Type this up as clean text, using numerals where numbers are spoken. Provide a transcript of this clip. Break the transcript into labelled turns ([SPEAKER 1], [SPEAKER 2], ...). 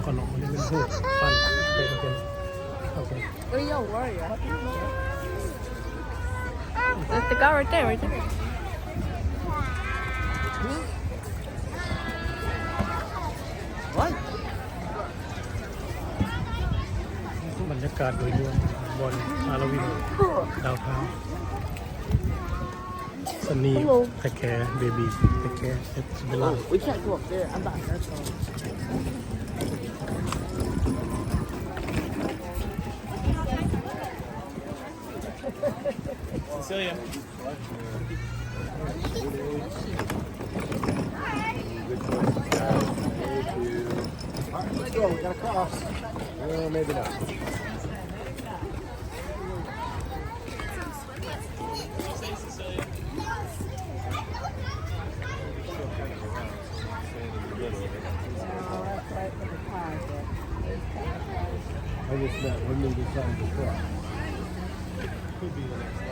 [SPEAKER 1] ขนมมันเป็นหูปั้นเป็นโอเค
[SPEAKER 2] Where you worry? The guy right there, right there.
[SPEAKER 1] บรรยากาศโดยรวมบนฮาโลวีนดาวเท้าซันนี่เทคแคร์เบบี้เทคแคร์เอสเบลล่า
[SPEAKER 3] We can't go up there. I'm back. That's all.
[SPEAKER 1] Cecilia.
[SPEAKER 3] Let's go. We gotta cross. Maybe not. I just met when we decided to cross.
[SPEAKER 1] Could be the next one.